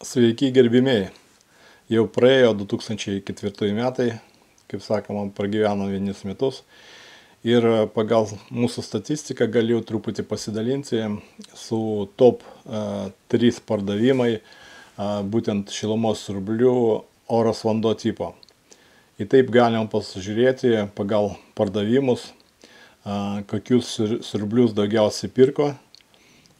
Sveiki gerbimieji. Jau praėjo 2004 metai, kaip sakoma, pragyveno vienus metus. Ir pagal mūsų statistiką galiu truputį pasidalinti su top 3 pardavimai būtent šilumos siurblių oras vanduo tipo. Ir taip galim pasižiūrėti pagal pardavimus, kokius siurblius daugiausiai pirko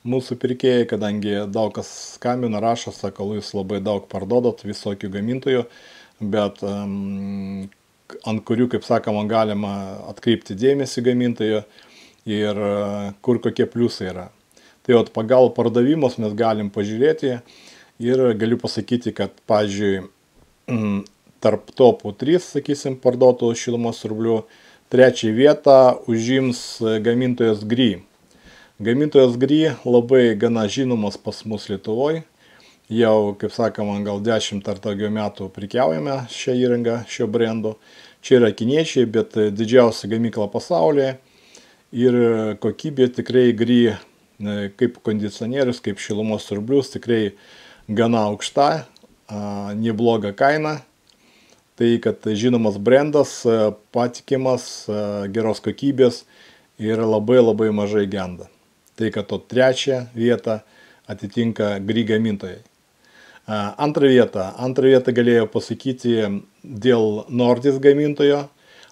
mūsų pirkėjai, kadangi daug kas skambina, rašo, sako, jūs labai daug parduodot visokių gamintojų, bet ant kurių, kaip sakoma, galima atkreipti dėmesį gamintojų ir kur kokie pliusai yra. Tai pagal pardavimus mes galim pažiūrėti ir galiu pasakyti, kad, pavyzdžiui, tarp topų 3, sakysim, parduotų šilumos siurblių, 3 vietą užims gamintojas Gry. Gamintojas Gry labai gana žinomas pas mus Lietuvoje. Jau, kaip sakoma, gal 10 ar daugiau metų prekiaujame šią įrangą, šio brendo. Čia yra kiniečiai, bet didžiausia gamykla pasaulyje. Ir kokybė tikrai Gry, kaip kondicionierius, kaip šilumos siurblius, tikrai gana aukšta, nebloga kaina. Tai, kad žinomas brendas, patikimas, geros kokybės ir labai mažai genda. Tai, kad 3 vietą atitinka Gry gamintojai. Antrą vietą galėjau pasakyti dėl Nordis gamintojo.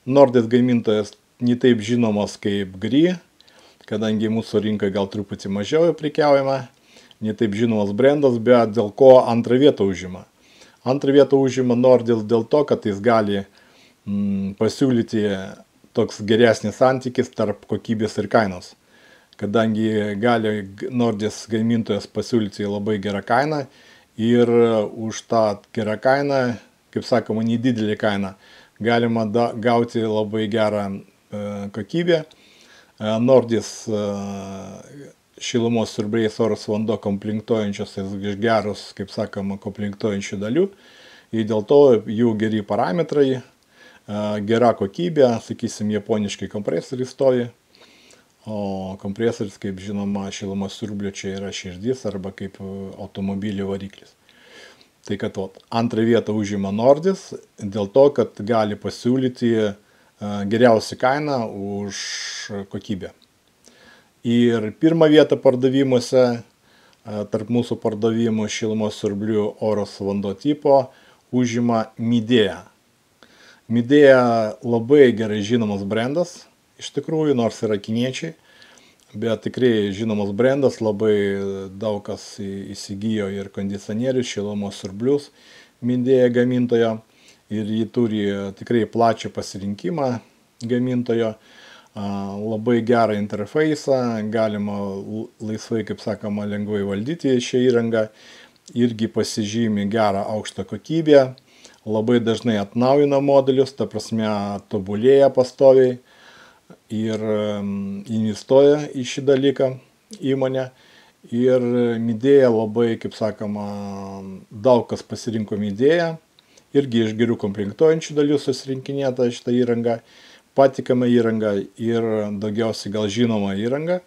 Nordis gamintojas ne taip žinomas kaip Gry, kadangi mūsų rinkoje gal truputį mažiau prekiaujama, ne taip žinomas brendas, bet dėl ko antrą vietą užima. Antrą vietą užima Nordis dėl to, kad jis gali pasiūlyti toks geresnis santykis tarp kokybės ir kainos. Kadangi gali Nordis gamintojas pasiūlyti labai gerą kainą ir už tą gerą kainą, kaip sakoma, nedidelį kainą, galima gauti labai gerą kokybę. Nordis šilumos siurbliais oras vanduo komplektuojančios iš gerus, kaip sakoma, komplektuojančių dalių. Ir dėl to jų geri parametrai, gera kokybė, sakysim, japoniškai kompresoriai stovi. O kompresoris, kaip žinoma, šilumos siurblio čia yra širdis arba kaip automobilio variklis. Tai kad antrą vietą užima Nordis dėl to, kad gali pasiūlyti geriausią kainą už kokybę. Ir pirmą vietą pardavimuose, tarp mūsų pardavimų šilumos siurblių oras vanduo tipo, užima Midea. Midea labai gerai žinomas brendas. Iš tikrųjų, nors yra kiniečiai, bet tikrai žinomas brendas, labai daug kas įsigijo ir kondicionierius, šilumos siurblius Midea gamintojo ir jį turi tikrai plačią pasirinkimą gamintojo, labai gerą interfeisą, galima laisvai, kaip sakoma, lengvai valdyti šią įrangą, irgi pasižymi gerą aukštą kokybę, labai dažnai atnaujina modelius, ta prasme tobulėja pastoviai. Ir investuoja į šį dalyką įmonę. Ir Midea labai, kaip sakoma, daug kas pasirinko Midea. Irgi iš gerų komplektuojančių dalių susirinkinėta šitą įrangą. Patikama įranga ir daugiausiai gal žinoma įranga.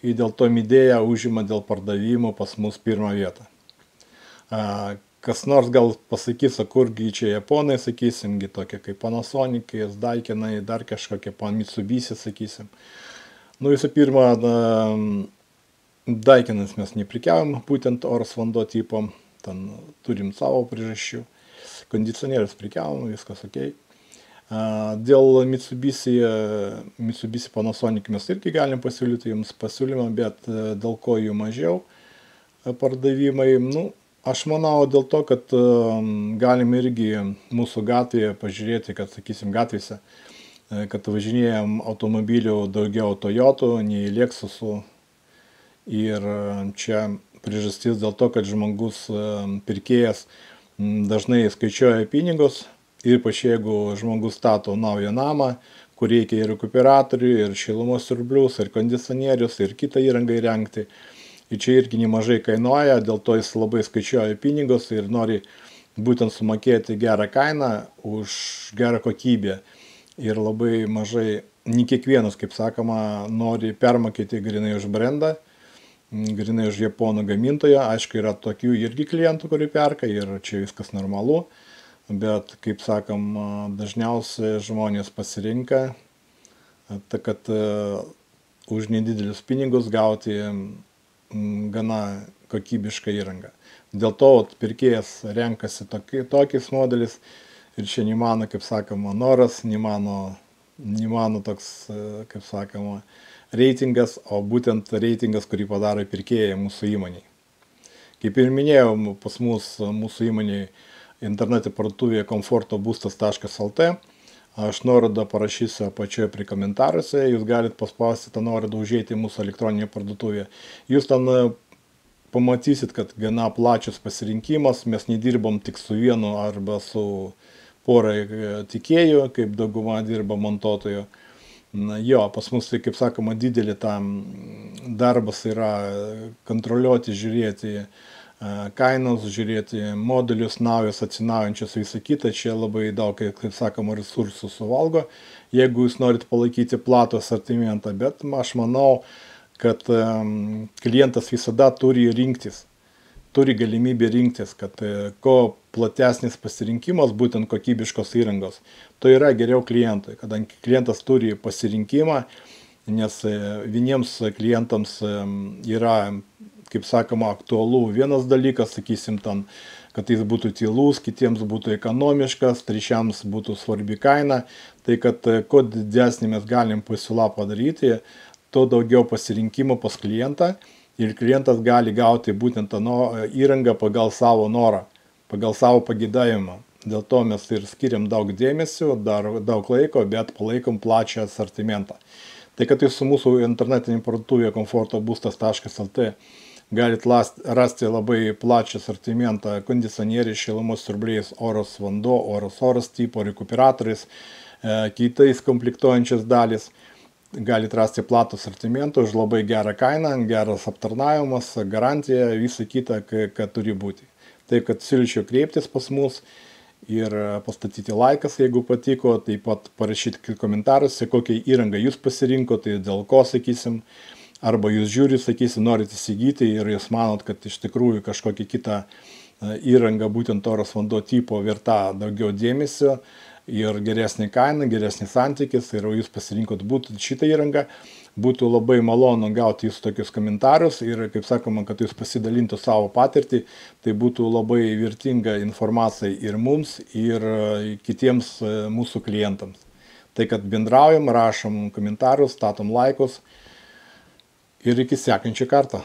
Ir dėl to Midea užima dėl pardavimų pas mus pirmą vietą. Kas nors gal pasakys, kurgi čia japonai, sakysim, tokie kaip Panasonic, Daikinai, dar kažkokie Mitsubishi, sakysim. Nu, visų pirma, Daikinas mes neprekiaujam, būtent oras vanduo tipo, ten turim savo priežasčių. Kondicionierius prekiaujam, viskas ok. Dėl Mitsubishi Panasonic mes irgi galim pasiūlyti jums pasiūlymą, bet dėl ko jų mažiau pardavimai, nu, aš manau dėl to, kad galim irgi mūsų gatvėje pažiūrėti, kad, sakysim, gatvėse, kad važinėjam automobilių daugiau Toyotų, nei Lexusų. Ir čia priežastis dėl to, kad žmogus, pirkėjas, dažnai skaičiuoja pinigus, ypač jeigu žmogus stato naują namą, kur reikia ir rekuperatorių, ir šilumos siurblius, ir kondicionierius, ir kitą įrangą įrengti. Ir čia irgi nemažai kainuoja, dėl to jis labai skaičiuoja pinigus ir nori būtent sumokėti gerą kainą už gerą kokybę. Ir labai mažai, ne kiekvienas, kaip sakoma, nori permokėti grinai už brendą. grinai už japonų gamintoją. Aišku, yra tokių irgi klientų, kurie perka ir čia viskas normalu, bet, kaip sakom, dažniausiai žmonės pasirinka, kad už nedidelius pinigus gauti gana kokybišką įrangą. Dėl to pirkėjas renkasi tokiais modelis ir čia ne mano, kaip sakoma, noras, ne mano toks, kaip sakoma, reitingas, o būtent reitingas, kurį padaro pirkėjai mūsų įmonėje. Kaip ir minėjau, pas mūsų įmonėje internete parduotuvėje komfortobustas.lt. Aš nuorodą parašysiu apačioje prie komentaruose, jūs galite paspausti tą nuorodą, užeiti į mūsų elektroninę parduotuvę. Jūs ten pamatysit, kad gana plačias pasirinkimas, mes nedirbam tik su vienu arba su porai tiekėjų, kaip dauguma dirba montuotojų. Jo, pas mus, tai, kaip sakoma, didelį tam darbas yra kontroliuoti, žiūrėti kainos, žiūrėti modelius, naujus, atsinaujančius, visą kitą. Čia labai daug, kaip sakoma, resursų suvalgo, jeigu jūs norite palaikyti platų asortimentą, bet aš manau, kad klientas visada turi rinktis, turi galimybę rinktis, kad ko platesnis pasirinkimas būtent kokybiškos įrangos, to yra geriau klientui, kadangi klientas turi pasirinkimą, nes vieniems klientams yra, kaip sakoma, aktualu vienas dalykas, sakysim, ten, kad jis būtų tylus, kitiems būtų ekonomiškas, trečiams būtų svarbi kaina, tai kad kuo didesnį mes galim pasiūlą padaryti, to daugiau pasirinkimo pas klientą ir klientas gali gauti būtent tą įrangą pagal savo norą, pagal savo pageidavimą. Dėl to mes ir skiriam daug dėmesio, daug laiko, bet palaikom plačią asortimentą. Tai kad jūs su mūsų internetinė parduotuvė komfortobustas.lt galite rasti labai plačią asortimentą kondicionieriai, šilumos siurbliais, oras vanduo, oras tipo, rekuperatoriais, kitais komplektuojančiais dalis. Galite rasti platų asortimentą už labai gerą kainą, geras aptarnavimas, garantija, visa kita, kad turi būti. Taip, kad siūlyčiau kreiptis pas mus ir pastatyti laikas, jeigu patiko, taip pat parašyti komentaruose, kokią įrangą jūs pasirinkote, dėl ko, sakysim, arba jūs žiūrit, sakysim, norite įsigyti ir jūs manot, kad iš tikrųjų kažkokia kita įranga, būtent oras vanduo tipo, verta daugiau dėmesio ir geresnė kaina, geresnis santykis, ir jūs pasirinkot būtent šitą įrangą, būtų labai malonu gauti jūsų tokius komentarus ir, kaip sakoma, kad jūs pasidalintų savo patirtį, tai būtų labai vertinga informacija ir mums, ir kitiems mūsų klientams. Tai kad bendraujam, rašom komentarus, statom laikus ir iki sekančio karto.